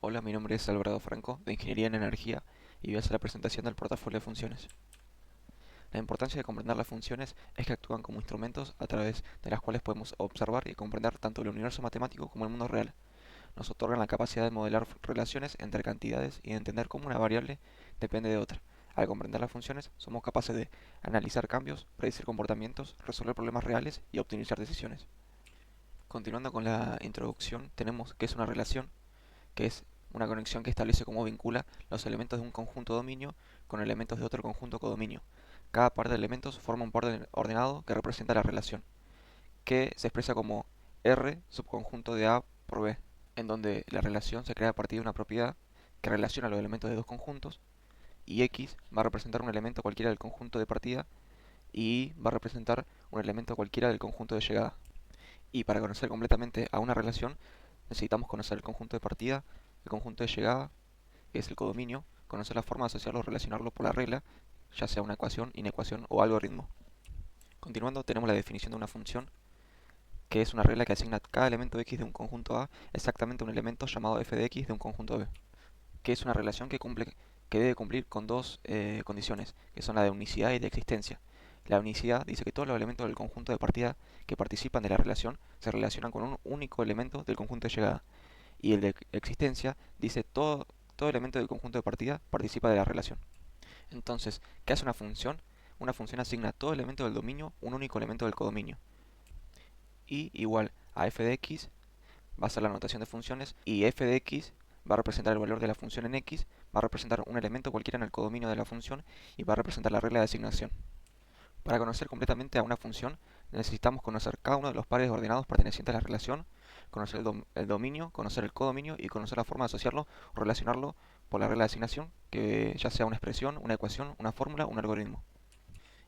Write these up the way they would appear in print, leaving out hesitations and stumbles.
Hola, mi nombre es Alvarado Franco, de Ingeniería en Energía, y voy a hacer la presentación del portafolio de funciones. La importancia de comprender las funciones es que actúan como instrumentos a través de las cuales podemos observar y comprender tanto el universo matemático como el mundo real. Nos otorgan la capacidad de modelar relaciones entre cantidades y de entender cómo una variable depende de otra. Al comprender las funciones, somos capaces de analizar cambios, predecir comportamientos, resolver problemas reales y optimizar decisiones. Continuando con la introducción, tenemos qué es una relación, que es una conexión que establece cómo vincula los elementos de un conjunto dominio con elementos de otro conjunto codominio. Cada par de elementos forma un par ordenado que representa la relación, que se expresa como R subconjunto de A por B, en donde la relación se crea a partir de una propiedad que relaciona los elementos de dos conjuntos, y X va a representar un elemento cualquiera del conjunto de partida, y Y va a representar un elemento cualquiera del conjunto de llegada. Y para conocer completamente a una relación, necesitamos conocer el conjunto de partida, el conjunto de llegada, que es el codominio, conocer la forma de asociarlo o relacionarlo por la regla, ya sea una ecuación, inecuación o algoritmo. Continuando, tenemos la definición de una función, que es una regla que asigna a cada elemento x de un conjunto A exactamente un elemento llamado f de x de un conjunto B, que es una relación que debe cumplir con dos condiciones, que son la de unicidad y de existencia. La unicidad dice que todos los elementos del conjunto de partida que participan de la relación se relacionan con un único elemento del conjunto de llegada. Y el de existencia dice todo elemento del conjunto de partida participa de la relación. Entonces, ¿qué hace una función? Una función asigna a todo elemento del dominio un único elemento del codominio. Y igual a f de x va a ser la notación de funciones y f de x va a representar el valor de la función en x, va a representar un elemento cualquiera en el codominio de la función y va a representar la regla de asignación. Para conocer completamente a una función, necesitamos conocer cada uno de los pares ordenados pertenecientes a la relación, conocer el dominio, conocer el codominio y conocer la forma de asociarlo o relacionarlo por la regla de asignación, que ya sea una expresión, una ecuación, una fórmula o un algoritmo.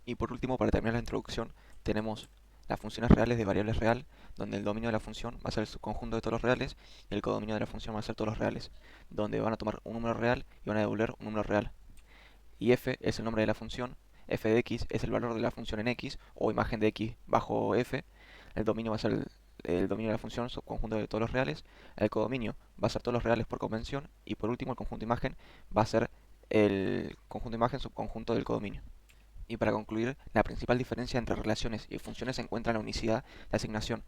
Y por último, para terminar la introducción, tenemos las funciones reales de variable real, donde el dominio de la función va a ser el subconjunto de todos los reales y el codominio de la función va a ser todos los reales, donde van a tomar un número real y van a devolver un número real. Y f es el nombre de la función, f de x es el valor de la función en x o imagen de x bajo f, el dominio va a ser el dominio de la función subconjunto de todos los reales, el codominio va a ser todos los reales por convención y por último el conjunto imagen va a ser el conjunto imagen subconjunto del codominio. Y para concluir, la principal diferencia entre relaciones y funciones se encuentra en la unicidad de asignación,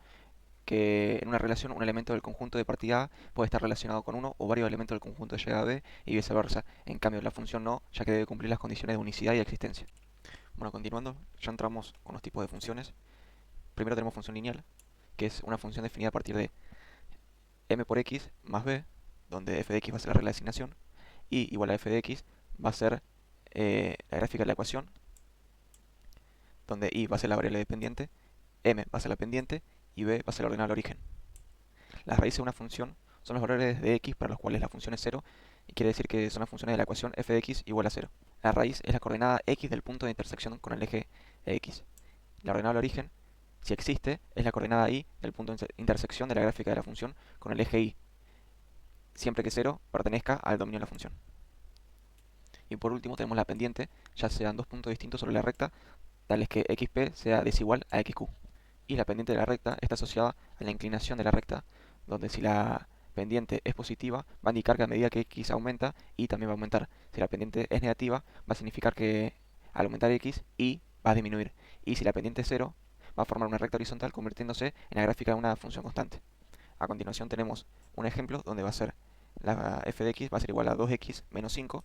que en una relación un elemento del conjunto de partida A puede estar relacionado con uno o varios elementos del conjunto de llegada B y viceversa. En cambio, la función no, ya que debe cumplir las condiciones de unicidad y existencia. Bueno, continuando, ya entramos con los tipos de funciones. Primero tenemos función lineal, que es una función definida a partir de m por x más b, donde f de x va a ser la regla de asignación, y igual a f de x va a ser la gráfica de la ecuación, donde y va a ser la variable dependiente, m va a ser la pendiente y b va a ser el ordenado al origen. Las raíces de una función son los valores de x para los cuales la función es 0 y quiere decir que son las funciones de la ecuación f de x igual a 0. La raíz es la coordenada x del punto de intersección con el eje x. La ordenada al origen, si existe, es la coordenada y del punto de intersección de la gráfica de la función con el eje y, siempre que 0 pertenezca al dominio de la función. Y por último tenemos la pendiente, ya sean dos puntos distintos sobre la recta, tales que xp sea desigual a xq. Y la pendiente de la recta está asociada a la inclinación de la recta, donde si la pendiente es positiva, va a indicar que a medida que x aumenta, y también va a aumentar. Si la pendiente es negativa, va a significar que al aumentar x, y va a disminuir. Y si la pendiente es 0, va a formar una recta horizontal convirtiéndose en la gráfica de una función constante. A continuación tenemos un ejemplo donde va a ser la f de x va a ser igual a 2x menos 5.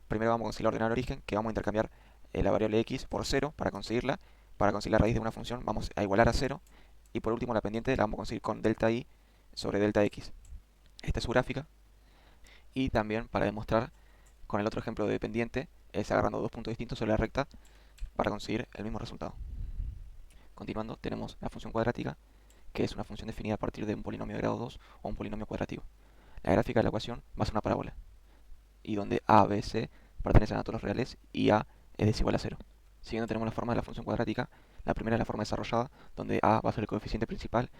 Primero vamos a conseguir la ordenada al origen, que vamos a intercambiar la variable x por 0 para conseguirla. Para conseguir la raíz de una función vamos a igualar a 0. Y por último la pendiente la vamos a conseguir con delta y sobre delta x. Esta es su gráfica. Y también para demostrar con el otro ejemplo de pendiente es agarrando dos puntos distintos sobre la recta para conseguir el mismo resultado. Continuando tenemos la función cuadrática, que es una función definida a partir de un polinomio de grado 2 o un polinomio cuadrativo. La gráfica de la ecuación va a ser una parábola, y donde a, b, c pertenecen a todos los reales y a es desigual a 0. Siguiendo tenemos la forma de la función cuadrática. La primera es la forma desarrollada, donde a va a ser el coeficiente principal,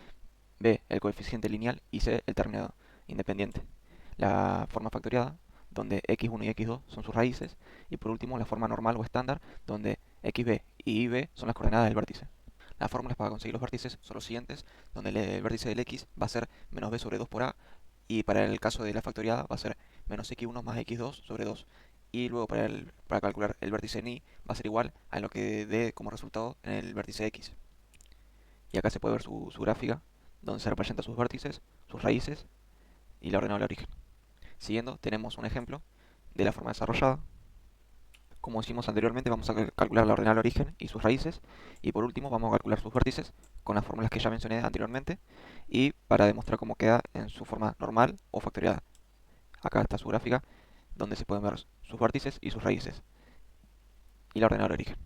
b el coeficiente lineal y c el término independiente. La forma factoriada, donde x1 y x2 son sus raíces. Y por último la forma normal o estándar, donde xb y yb son las coordenadas del vértice. Las fórmulas para conseguir los vértices son los siguientes, donde el vértice del x va a ser menos b sobre 2 por a Y para el caso de la factoriada va a ser menos x1 más x2 sobre 2. Y luego para calcular el vértice en y va a ser igual a lo que dé como resultado en el vértice x. Y acá se puede ver su gráfica, donde se representan sus vértices, sus raíces y la ordenada del origen. Siguiendo, tenemos un ejemplo de la forma desarrollada. Como hicimos anteriormente, vamos a calcular la ordenada del origen y sus raíces. Y por último, vamos a calcular sus vértices con las fórmulas que ya mencioné anteriormente. Y para demostrar cómo queda en su forma normal o factoriada. Acá está su gráfica, donde se pueden ver sus vértices y sus raíces. Y la ordenada del origen.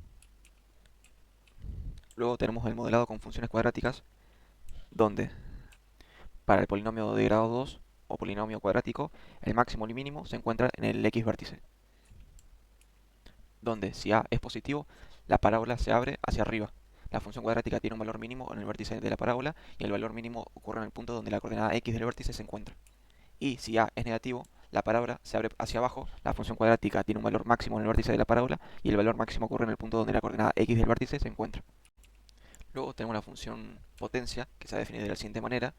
Luego tenemos el modelado con funciones cuadráticas, donde para el polinomio de grado 2 o polinomio cuadrático, el máximo y mínimo se encuentra en el x vértice, donde si a es positivo, la parábola se abre hacia arriba. La función cuadrática tiene un valor mínimo en el vértice de la parábola y el valor mínimo ocurre en el punto donde la coordenada x del vértice se encuentra. Y si a es negativo, la parábola se abre hacia abajo, la función cuadrática tiene un valor máximo en el vértice de la parábola y el valor máximo ocurre en el punto donde la coordenada x del vértice se encuentra. Luego tenemos la función potencia, que se ha definido de la siguiente manera,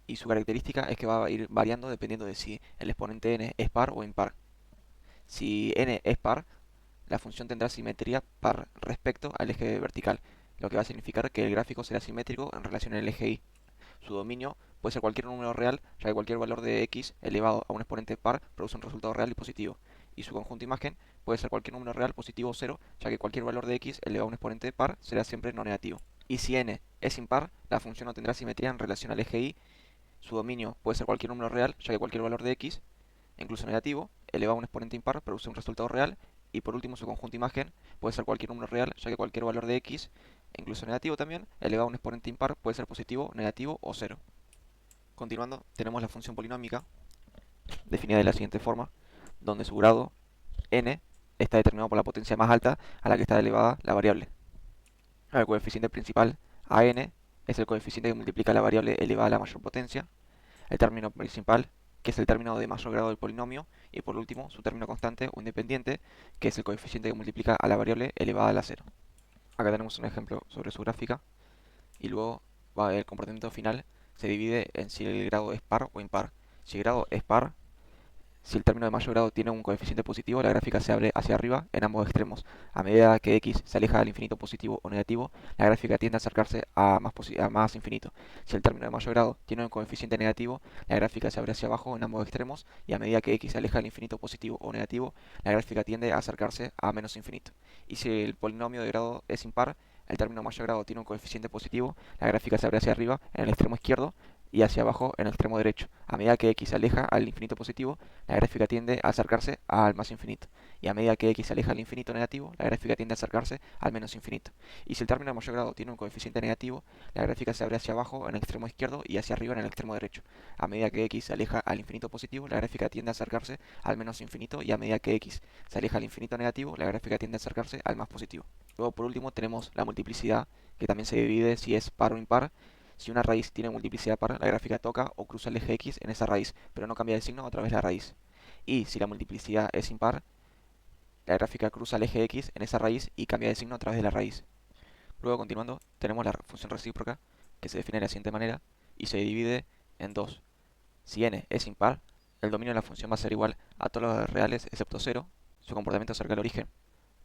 y su característica es que va a ir variando dependiendo de si el exponente n es par o impar. Si n es par, la función tendrá simetría par respecto al eje vertical, lo que va a significar que el gráfico será simétrico en relación al eje y. Su dominio puede ser cualquier número real, ya que cualquier valor de x elevado a un exponente par produce un resultado real y positivo. Y su conjunto imagen puede ser cualquier número real positivo o cero, ya que cualquier valor de x elevado a un exponente par será siempre no negativo. Y si n es impar, la función no tendrá simetría en relación al eje y. Su dominio puede ser cualquier número real, ya que cualquier valor de x, incluso negativo, elevado a un exponente impar produce un resultado real. Y por último, su conjunto imagen puede ser cualquier número real, ya que cualquier valor de x, incluso negativo también, elevado a un exponente impar puede ser positivo, negativo o cero. Continuando, tenemos la función polinómica, definida de la siguiente forma, donde su grado n está determinado por la potencia más alta a la que está elevada la variable. El coeficiente principal, an, es el coeficiente que multiplica la variable elevada a la mayor potencia. El término principal, que es el término de mayor grado del polinomio, y por último su término constante o independiente, que es el coeficiente que multiplica a la variable elevada a la cero. Acá tenemos un ejemplo sobre su gráfica, y luego el comportamiento final se divide en si el grado es par o impar. Si el grado es par, si el término de mayor grado tiene un coeficiente positivo, la gráfica se abre hacia arriba en ambos extremos. A medida que x se aleja del infinito positivo o negativo, la gráfica tiende a acercarse a más infinito. Si el término de mayor grado tiene un coeficiente negativo, la gráfica se abre hacia abajo en ambos extremos y a medida que x se aleja del infinito positivo o negativo, la gráfica tiende a acercarse a menos infinito. Y si el polinomio de grado es impar, el término de mayor grado tiene un coeficiente positivo, la gráfica se abre hacia arriba en el extremo izquierdo y hacia abajo en el extremo derecho. A medida que x se aleja al infinito positivo, la gráfica tiende a acercarse al más infinito. Y a medida que x se aleja al infinito negativo, la gráfica tiende a acercarse al menos infinito. Y si el término de mayor grado tiene un coeficiente negativo, la gráfica se abre hacia abajo en el extremo izquierdo y hacia arriba en el extremo derecho. A medida que x se aleja al infinito positivo, la gráfica tiende a acercarse al menos infinito. Y a medida que x se aleja al infinito negativo, la gráfica tiende a acercarse al más positivo. Luego, por último, tenemos la multiplicidad, que también se divide si es par o impar. Si una raíz tiene multiplicidad par, la gráfica toca o cruza el eje x en esa raíz, pero no cambia de signo a través de la raíz. Y si la multiplicidad es impar, la gráfica cruza el eje x en esa raíz y cambia de signo a través de la raíz. Luego, continuando, tenemos la función recíproca, que se define de la siguiente manera y se divide en dos. Si n es impar, el dominio de la función va a ser igual a todos los reales excepto 0. Su comportamiento cerca del origen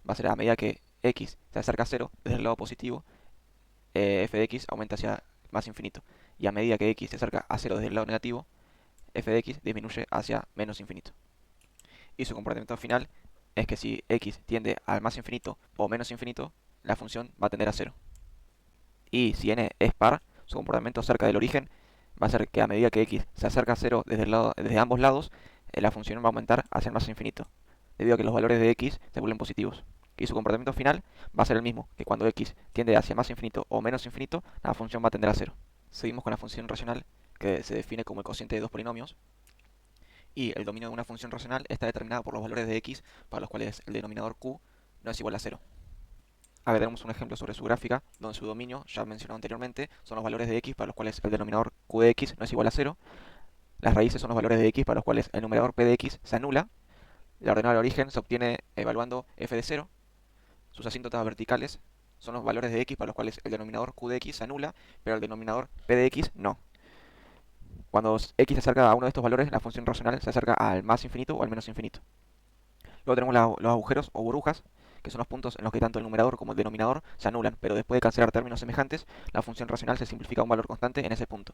va a ser a medida que x se acerca a 0 desde el lado positivo, f de x aumenta hacia más infinito. Y a medida que x se acerca a 0 desde el lado negativo, f de x disminuye hacia menos infinito. Y su comportamiento final es que si x tiende al más infinito o menos infinito, la función va a tender a 0. Y si n es par, su comportamiento cerca del origen va a ser que a medida que x se acerca a 0 desde ambos lados, la función va a aumentar hacia el más infinito, debido a que los valores de x se vuelven positivos. Y su comportamiento final va a ser el mismo, que cuando x tiende hacia más infinito o menos infinito, la función va a tender a 0. Seguimos con la función racional, que se define como el cociente de dos polinomios. Y el dominio de una función racional está determinado por los valores de x para los cuales el denominador q no es igual a 0. Acá tenemos un ejemplo sobre su gráfica, donde su dominio, ya mencionado anteriormente, son los valores de x para los cuales el denominador q de x no es igual a 0. Las raíces son los valores de x para los cuales el numerador p de x se anula. La ordenada del origen se obtiene evaluando f de 0. Sus asíntotas verticales son los valores de x para los cuales el denominador q de x se anula, pero el denominador p de x no. Cuando x se acerca a uno de estos valores, la función racional se acerca al más infinito o al menos infinito. Luego tenemos los agujeros o burbujas, que son los puntos en los que tanto el numerador como el denominador se anulan, pero después de cancelar términos semejantes, la función racional se simplifica a un valor constante en ese punto.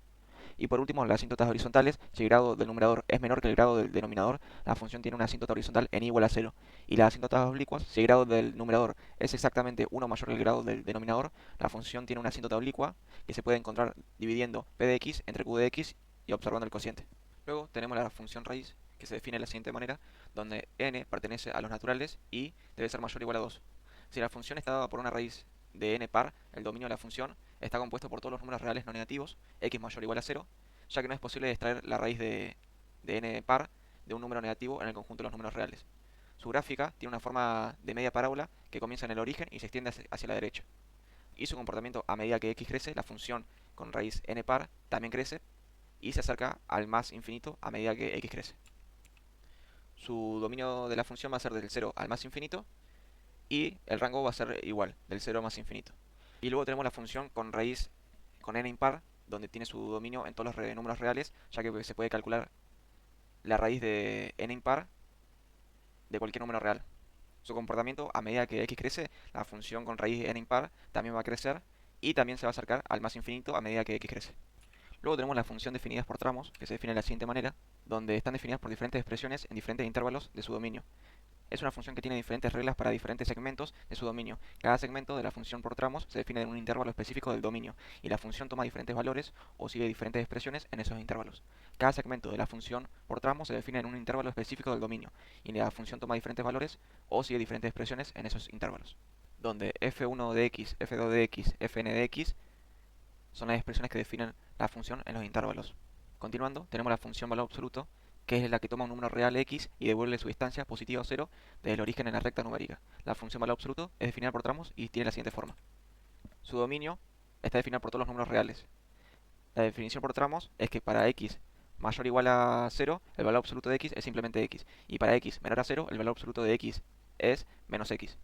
Y por último, las asíntotas horizontales, si el grado del numerador es menor que el grado del denominador, la función tiene una asíntota horizontal en igual a 0. Y las asíntotas oblicuas, si el grado del numerador es exactamente 1 mayor que el grado del denominador, la función tiene una asíntota oblicua que se puede encontrar dividiendo p de x entre q de x y observando el cociente. Luego tenemos la función raíz, que se define de la siguiente manera, donde n pertenece a los naturales y debe ser mayor o igual a 2. Si la función está dada por una raíz de n par, el dominio de la función está compuesto por todos los números reales no negativos, x mayor o igual a 0, ya que no es posible extraer la raíz de n par de un número negativo en el conjunto de los números reales. Su gráfica tiene una forma de media parábola que comienza en el origen y se extiende hacia la derecha. Y su comportamiento a medida que x crece, la función con raíz n par también crece y se acerca al más infinito a medida que x crece. Su dominio de la función va a ser del 0 al más infinito y el rango va a ser igual, del 0 al más infinito. Y luego tenemos la función con raíz con n impar, donde tiene su dominio en todos los números reales, ya que se puede calcular la raíz de n impar de cualquier número real. Su comportamiento, a medida que x crece, la función con raíz n impar también va a crecer y también se va a acercar al más infinito a medida que x crece. Luego tenemos la función definidas por tramos, que se define de la siguiente manera, donde están definidas por diferentes expresiones en diferentes intervalos de su dominio. Es una función que tiene diferentes reglas para diferentes segmentos de su dominio. Cada segmento de la función por tramos se define en un intervalo específico del dominio, y la función toma diferentes valores o sigue diferentes expresiones en esos intervalos. Cada segmento de la función por tramos se define en un intervalo específico del dominio, y la función toma diferentes valores o sigue diferentes expresiones en esos intervalos. Donde f1 de x, f2 de x, fn de x son las expresiones que definen la función en los intervalos. Continuando, tenemos la función valor absoluto, que es la que toma un número real x y devuelve su distancia positiva o 0 desde el origen en la recta numérica. La función valor absoluto es definida por tramos y tiene la siguiente forma. Su dominio está definido por todos los números reales. La definición por tramos es que para x mayor o igual a 0, el valor absoluto de x es simplemente x. Y para x menor a 0, el valor absoluto de x es menos x.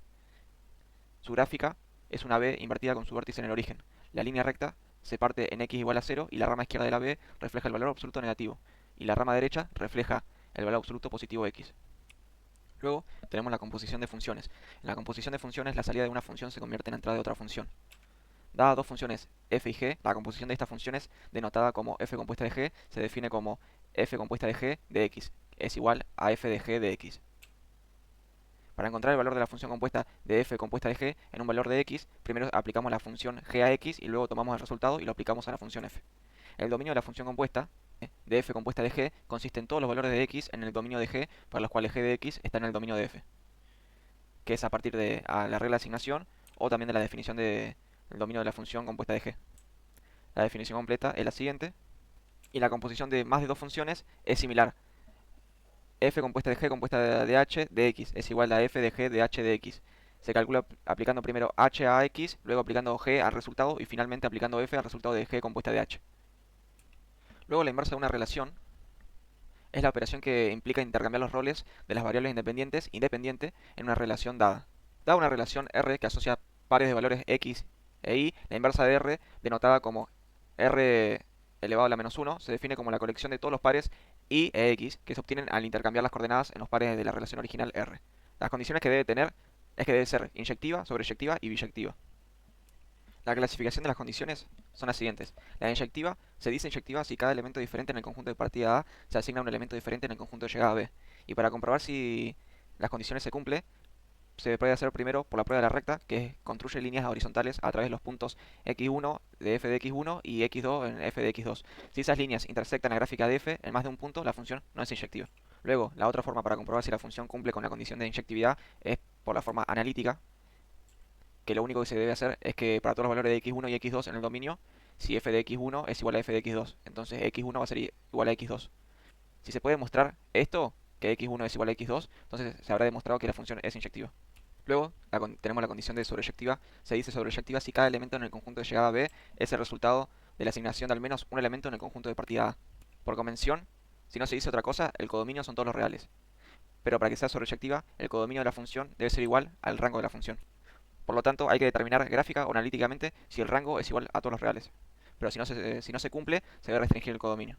Su gráfica es una b invertida con su vértice en el origen. La línea recta se parte en x igual a 0 y la rama izquierda de la b refleja el valor absoluto negativo. Y la rama derecha refleja el valor absoluto positivo x. Luego tenemos la composición de funciones. En la composición de funciones, la salida de una función se convierte en entrada de otra función. Dadas dos funciones f y g, la composición de estas funciones, denotada como f compuesta de g, se define como f compuesta de g de x es igual a f de g de x. Para encontrar el valor de la función compuesta de f compuesta de g en un valor de x, primero aplicamos la función g a x y luego tomamos el resultado y lo aplicamos a la función f. El dominio de la función compuesta de f compuesta de g consiste en todos los valores de x en el dominio de g, para los cuales g de x está en el dominio de f, que es a partir de la regla de asignación o también de la definición del dominio de la función compuesta de g. La definición completa es la siguiente, y la composición de más de dos funciones es similar. F compuesta de g compuesta de h de x es igual a f de g de h de x. Se calcula aplicando primero h a x, luego aplicando g al resultado y finalmente aplicando f al resultado de g compuesta de h. Luego la inversa de una relación es la operación que implica intercambiar los roles de las variables independiente en una relación dada. Dada una relación R que asocia pares de valores x e y, la inversa de R, denotada como R elevado a la menos 1, se define como la colección de todos los pares y e x que se obtienen al intercambiar las coordenadas en los pares de la relación original R. Las condiciones que debe tener es que debe ser inyectiva, sobreyectiva y biyectiva. La clasificación de las condiciones son las siguientes. La inyectiva se dice inyectiva si cada elemento diferente en el conjunto de partida A se asigna a un elemento diferente en el conjunto de llegada B. Y para comprobar si las condiciones se cumplen, se puede hacer primero por la prueba de la recta, que construye líneas horizontales a través de los puntos x1 de f de x1 y x2 en f de x2. Si esas líneas intersectan la gráfica de f en más de un punto, la función no es inyectiva. Luego, la otra forma para comprobar si la función cumple con la condición de inyectividad es por la forma analítica, que lo único que se debe hacer es que para todos los valores de x1 y x2 en el dominio, si f de x1 es igual a f de x2, entonces x1 va a ser igual a x2. Si se puede demostrar esto, que x1 es igual a x2, entonces se habrá demostrado que la función es inyectiva. Luego tenemos la condición de sobreyectiva. Se dice sobreyectiva si cada elemento en el conjunto de llegada B es el resultado de la asignación de al menos un elemento en el conjunto de partida A. Por convención, si no se dice otra cosa, el codominio son todos los reales. Pero para que sea sobreyectiva, el codominio de la función debe ser igual al rango de la función. Por lo tanto, hay que determinar gráfica o analíticamente si el rango es igual a todos los reales. Pero si no se cumple, se debe restringir el codominio.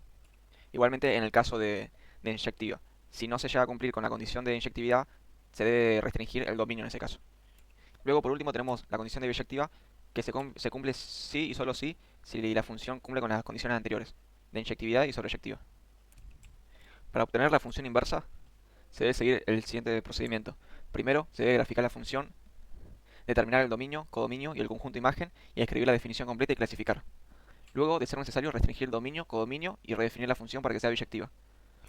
Igualmente en el caso de inyectiva. Si no se llega a cumplir con la condición de inyectividad, se debe restringir el dominio en ese caso. Luego, por último, tenemos la condición de biyectiva, que se cumple sí y solo si la función cumple con las condiciones anteriores, de inyectividad y sobreyectiva. Para obtener la función inversa, se debe seguir el siguiente procedimiento. Primero, se debe graficar la función, determinar el dominio, codominio y el conjunto imagen, y escribir la definición completa y clasificar. Luego, de ser necesario, restringir dominio, codominio y redefinir la función para que sea biyectiva.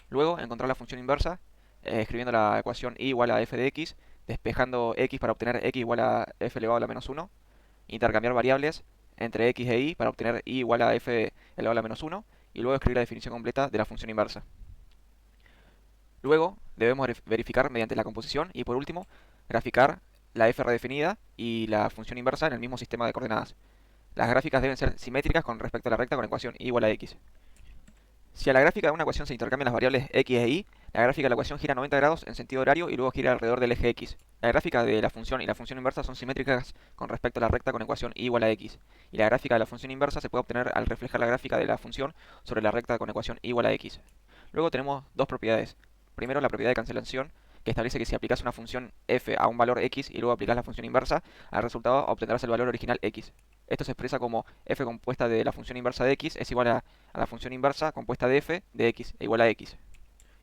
Luego, encontrar la función inversa, escribiendo la ecuación y igual a f de x, despejando x para obtener x igual a f elevado a la menos 1, intercambiar variables entre x e y para obtener y igual a f elevado a la menos 1, y luego escribir la definición completa de la función inversa. Luego, debemos verificar mediante la composición y por último, graficar la f redefinida y la función inversa en el mismo sistema de coordenadas. Las gráficas deben ser simétricas con respecto a la recta con ecuación y igual a x. Si a la gráfica de una ecuación se intercambian las variables x e y, la gráfica de la ecuación gira 90 grados en sentido horario y luego gira alrededor del eje x. La gráfica de la función y la función inversa son simétricas con respecto a la recta con ecuación y igual a x. Y la gráfica de la función inversa se puede obtener al reflejar la gráfica de la función sobre la recta con ecuación igual a x. Luego tenemos dos propiedades. Primero, la propiedad de cancelación, que establece que si aplicas una función f a un valor x y luego aplicas la función inversa, al resultado obtendrás el valor original x. Esto se expresa como f compuesta de la función inversa de x es igual a la función inversa compuesta de f de x e igual a x.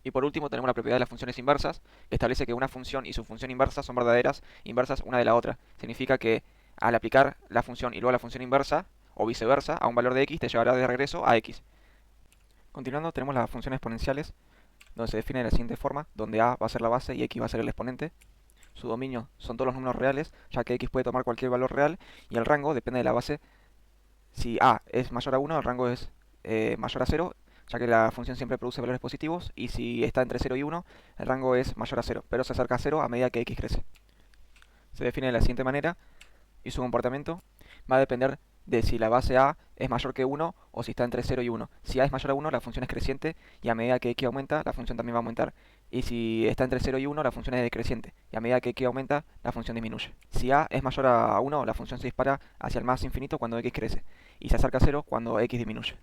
Y por último tenemos la propiedad de las funciones inversas, que establece que una función y su función inversa son verdaderas inversas una de la otra. Significa que al aplicar la función y luego la función inversa, o viceversa, a un valor de x te llevará de regreso a x. Continuando tenemos las funciones exponenciales, donde se define de la siguiente forma, donde a va a ser la base y x va a ser el exponente. Su dominio son todos los números reales, ya que x puede tomar cualquier valor real, y el rango depende de la base. Si a es mayor a 1, el rango es mayor a 0, ya que la función siempre produce valores positivos, y si está entre 0 y 1, el rango es mayor a 0, pero se acerca a 0 a medida que x crece. Se define de la siguiente manera, y su comportamiento va a depender de si la base a es mayor que 1 o si está entre 0 y 1. Si a es mayor a 1, la función es creciente, y a medida que x aumenta, la función también va a aumentar. Y si está entre 0 y 1, la función es decreciente, y a medida que x aumenta, la función disminuye. Si a es mayor a 1, la función se dispara hacia el más infinito cuando x crece, y se acerca a 0 cuando x disminuye.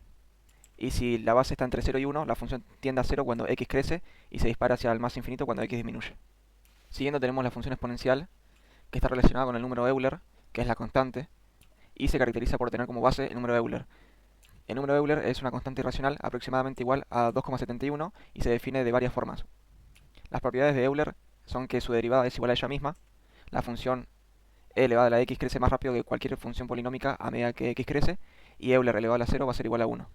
Y si la base está entre 0 y 1, la función tiende a 0 cuando x crece, y se dispara hacia el más infinito cuando x disminuye. Siguiendo tenemos la función exponencial, que está relacionada con el número Euler, que es la constante, y se caracteriza por tener como base el número Euler. El número Euler es una constante irracional aproximadamente igual a 2,71 y se define de varias formas. Las propiedades de Euler son que su derivada es igual a ella misma, la función e elevada a la x crece más rápido que cualquier función polinómica a medida que x crece, y Euler elevado a la 0 va a ser igual a 1.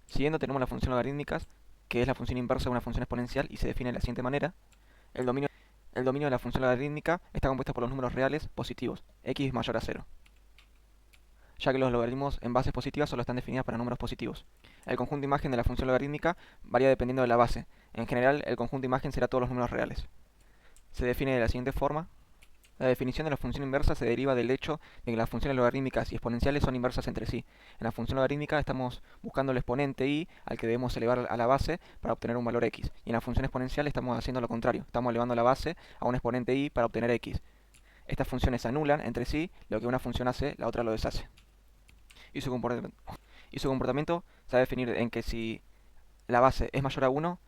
Siguiendo tenemos la función logarítmica, que es la función inversa de una función exponencial y se define de la siguiente manera. El dominio de la función logarítmica está compuesto por los números reales positivos, x mayor a 0, ya que los logaritmos en bases positivas solo están definidas para números positivos. El conjunto imagen de la función logarítmica varía dependiendo de la base. En general, el conjunto imagen será todos los números reales. Se define de la siguiente forma. La definición de la función inversa se deriva del hecho de que las funciones logarítmicas y exponenciales son inversas entre sí. En la función logarítmica estamos buscando el exponente y al que debemos elevar a la base para obtener un valor x. Y en la función exponencial estamos haciendo lo contrario. Estamos elevando la base a un exponente y para obtener x. Estas funciones se anulan entre sí, lo que una función hace, la otra lo deshace. Y su comportamiento se va a definir en que si la base es mayor a 1,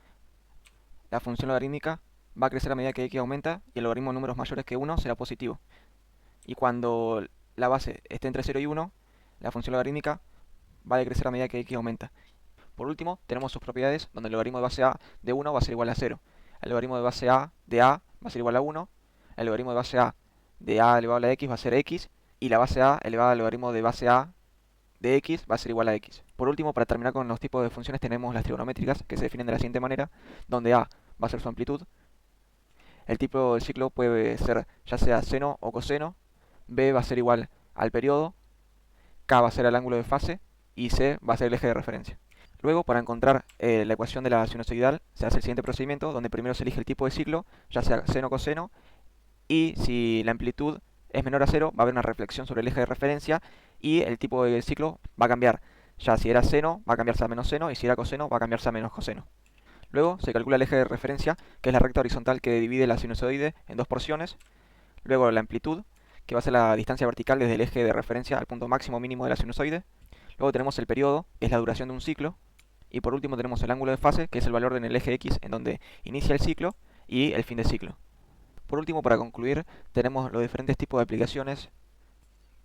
la función logarítmica va a crecer a medida que x aumenta y el logaritmo de números mayores que 1 será positivo. Y cuando la base esté entre 0 y 1, la función logarítmica va a decrecer a medida que x aumenta. Por último, tenemos sus propiedades, donde el logaritmo de base a de 1 va a ser igual a 0. El logaritmo de base a de a va a ser igual a 1. El logaritmo de base a de a elevado a la x va a ser x. Y la base a elevada al logaritmo de base a de x va a ser igual a x. Por último, para terminar con los tipos de funciones, tenemos las trigonométricas, que se definen de la siguiente manera, donde a va a ser su amplitud. El tipo del ciclo puede ser ya sea seno o coseno. B va a ser igual al periodo. K va a ser el ángulo de fase. Y C va a ser el eje de referencia. Luego, para encontrar la ecuación de la sinusoidal, se hace el siguiente procedimiento, donde primero se elige el tipo de ciclo, ya sea seno o coseno, y si la amplitud es menor a 0, va a haber una reflexión sobre el eje de referencia, y el tipo de ciclo va a cambiar. Ya si era seno, va a cambiarse a menos seno, y si era coseno, va a cambiarse a menos coseno. Luego se calcula el eje de referencia, que es la recta horizontal que divide la sinusoide en dos porciones. Luego la amplitud, que va a ser la distancia vertical desde el eje de referencia al punto máximo o mínimo de la sinusoide. Luego tenemos el periodo, que es la duración de un ciclo. Y por último tenemos el ángulo de fase, que es el valor en el eje X en donde inicia el ciclo y el fin de ciclo. Por último, para concluir, tenemos los diferentes tipos de aplicaciones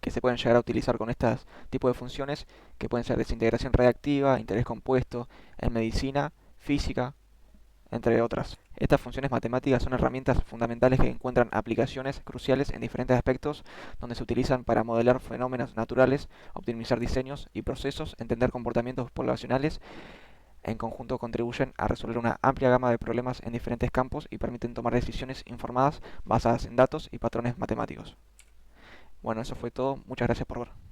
que se pueden llegar a utilizar con estos tipos de funciones, que pueden ser desintegración reactiva, interés compuesto, en medicina, física, entre otras. Estas funciones matemáticas son herramientas fundamentales que encuentran aplicaciones cruciales en diferentes aspectos, donde se utilizan para modelar fenómenos naturales, optimizar diseños y procesos, entender comportamientos poblacionales. En conjunto contribuyen a resolver una amplia gama de problemas en diferentes campos y permiten tomar decisiones informadas basadas en datos y patrones matemáticos. Bueno, eso fue todo. Muchas gracias por ver.